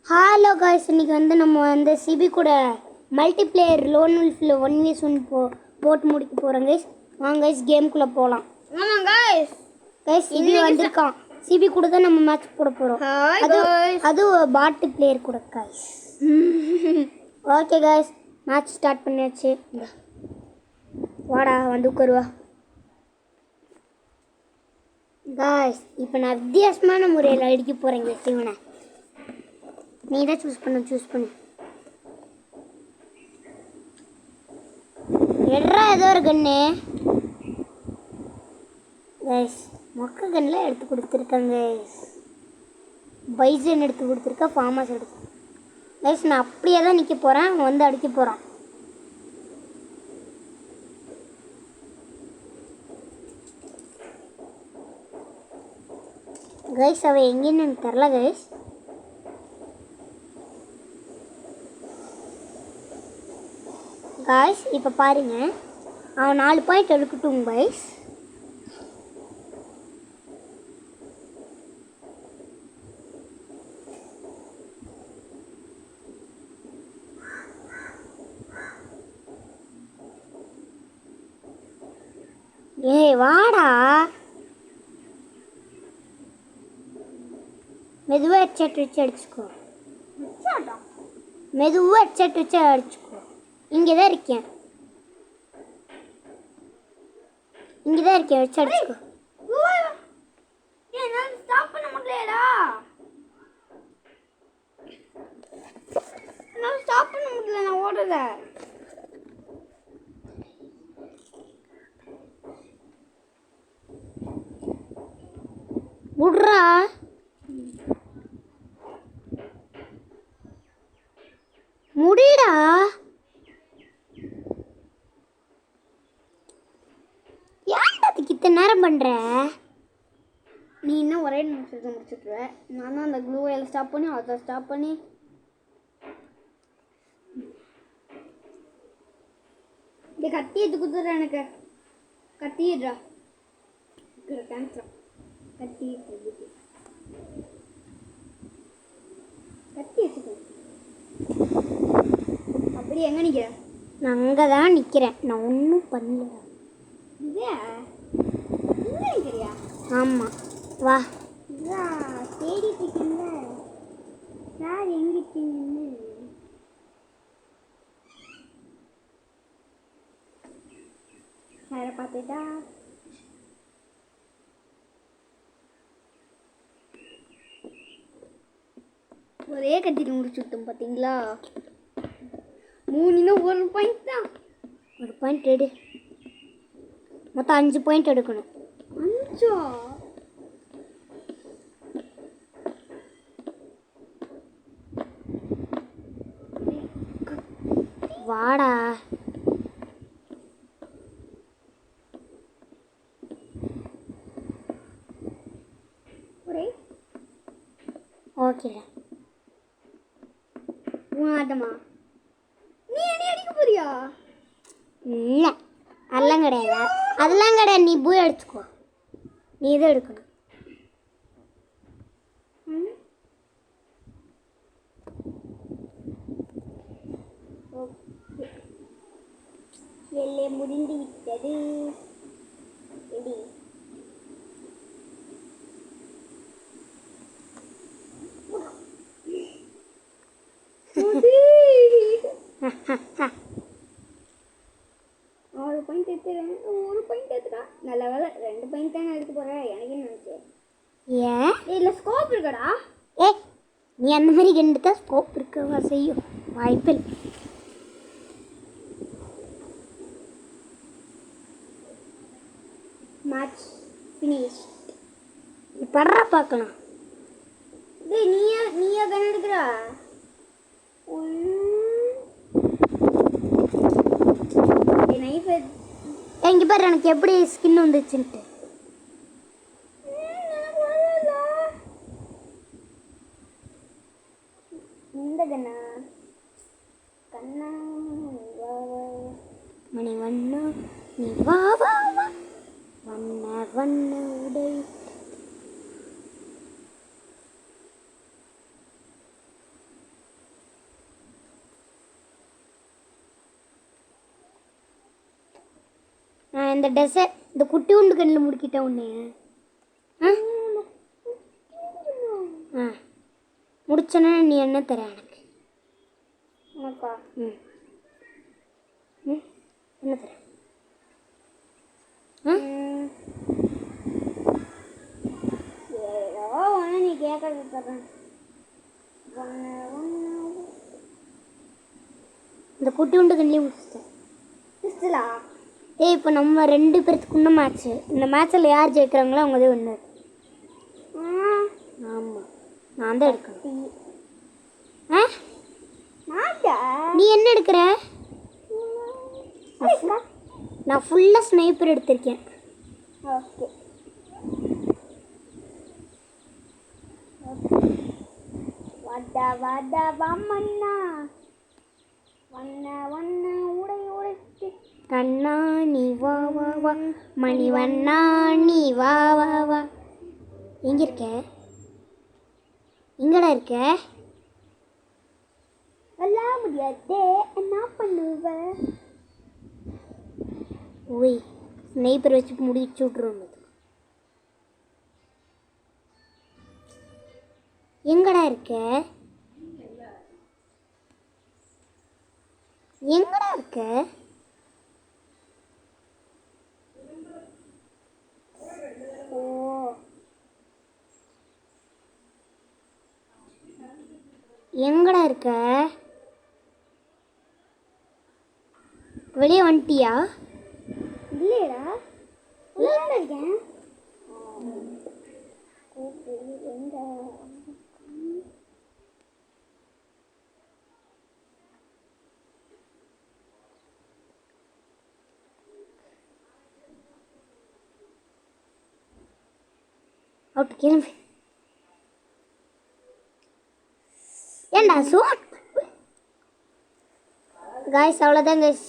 Hello guys, இன்றைக்கி நம்ம CP கூட மல்டிப்ளேயர் லோன் உல்ஃபில் 1v1 போட்டு முடிக்க போகிறோம் கைஸ். வாங்க கைஸ், கேமுக்குள்ளே போகலாம். ஆமாம் கைஸ், சிபி வந்திருக்கான். சிபி கூட தான் நம்ம மேட்ச் போட போகிறோம். அது பாட்டு பிளேயர் கூட guys. Okay guys, match start பண்ணியாச்சு. வாடா வந்து உட்காருவா காய்ஸ். இப்போ நான் வித்தியாசமான முறையில் அடிக்க போகிறேன் கைஸ். இவனை நீ தான் சூஸ் பண்ணு. எட்ரா ஏதோ ஒரு கண்ணு கைஸ். மொக்க கண்ணில் எடுத்து கொடுத்துருக்காங்க கைஸ். பைசன் எடுத்து கொடுத்துருக்கா, ஃபார்மஸ் எடுத்து கைஸ். நான் அப்படியே தான் நிற்க போகிறேன். அவன் வந்து அடிக்க போகிறான். கைஸ் அவன் எங்கேன்னு எனக்கு தெரில கைஸ். காய்ஸ் இப்போ பாருங்க, அவன் 4 பாயிண்ட் எடுக்கட்டும் காய்ஸ். ஏய் வாடா, மெதுவாக ஹெட்செட் வச்சு அடிச்சுக்கோ. மெதுவாக ஹெட்செட் வச்சு அடிச்சுக்கோ. இங்கே தான் இருக்கேன் வச்சு அடிச்சுக்கோ. ஸ்டாப் பண்ண முடியலடா. ஸ்டாப் பண்ண முடியல, நான் ஓடுறத. விட்றா. முடிடா. ஏன்டா அதுக்கு இத்தனை நேரம் பண்ணுற? நீ இன்னும் ஒரே நிமிஷத்தை முடிச்சுட்டுருவ. நான் தான் அந்த க்ளூவையில் ஸ்டாப் பண்ணி அதை ஸ்டாப் பண்ணி இந்த கத்தி எடுத்து கொடுத்துட்றேன். எனக்கு கத்திடுறா. கேன்சல். கத்தி வச்சுக்கோ. அப்படி எங்கே நிற்கிற? நான் அங்கே தான் நிற்கிறேன். நான் ஒன்றும் பண்ணல. நிற்கிறியா? ஆமாம் வா. தேடிட்டு இருக்கீங்க சார், எங்கே இருக்கீங்கன்னு. சாரை பார்த்துட்டா ஒரே கட்டிட்டு முடிச்சுட்டோம் பார்த்தீங்களா. 3 1 பாயிண்ட் தான். ஒரு பாயிண்ட் எடு. மொத்தம் 5 பாயிண்ட் எடுக்கணும். 5 வாடா. ஒரே ஓகே ஆட்டமா. நீ என்ன அடிக்க போறியா? இல்லை அதெல்லாம் கிடையாது. நீ போய் அடிச்சுக்கோ. நீ இதை எடுக்கணும். எல்லை முடிந்து விட்டது. எடி ஒரு பாயிண்ட் எடுத்துறேன். 1 பாயிண்ட் எடுத்துட்டா. நல்ல வேலை, 2 பாயிண்ட் தானே எடுக்க போகிறேன். எனக்கு நினச்சேன். ஏன் இல்லை ஸ்கோப் இருக்கடா. நீ அந்த மாதிரி கண்டுட்டா ஸ்கோப் இருக்கவா செய்யும். வாய்ப்பில் மேட்ச் ஃபினிஷ். இப்படா பார்க்கலாம். நீயா கன் எடுக்கிறா? நைஃப் இங்கே பாரு எனக்கு எப்படி ஸ்கின் வந்துச்சுன்ட்டு. இந்த கண்ணா கண்ணா மணி வண்ணா நீ வா வா வா வண்ண வண்ண உடை நான் இந்த டெசர்ட் இந்த குட்டி உண்டு கண்ணில் முடிக்கிட்டேன் உன்னே. ஆ முடிச்சோன்னா நீ என்ன தர எனக்கு? உனக்கா? ம் ம் என்ன தர? ஏதோ ஒன்று நீ கேட்கறது தரேன். இந்த குட்டி உண்டு கண்ணிலே முடிச்சிட்டேன். பிஸ்டலா? இப்போ நம்ம 2 பேர்த்துக்குள்ள மேட்ச்சு. இந்த மேட்ச்சில் யார் ஜெயிக்கிறாங்களோ அவங்க தான் வின்னர். ஆமாம், நான் தான் எடுக்கணும். நீ என்ன எடுக்கிற? நான் ஃபுல்லாக ஸ்னைப்பர் எடுத்திருக்கேன். ஓகே. வடா வடா வம்மண்ணா வண்ண வண்ண உடை உடைத்து கண்ணா நீ வா வா வா, மணி வண்ணா நீ வா வா வா. எங்கே இருக்க? எங்கடா இருக்க? எல்லாம் முடியாதே, என்ன பண்ணுவேன்? ஓய், ஸ்னைப்பர் வச்சு முடிச்சு விட்ருவோம். எங்கடா இருக்க? எங்கடா இருக்க? ஓ, எங்கடா இருக்க? வெளியே வந்துட்டியா? இல்லையடா, உள்ளே இருக்கேன். எங்க? அவுட், கிளம்பு. ஏண்டா சோட் காய்ஸ், அவ்வளோதான் கைஸ்.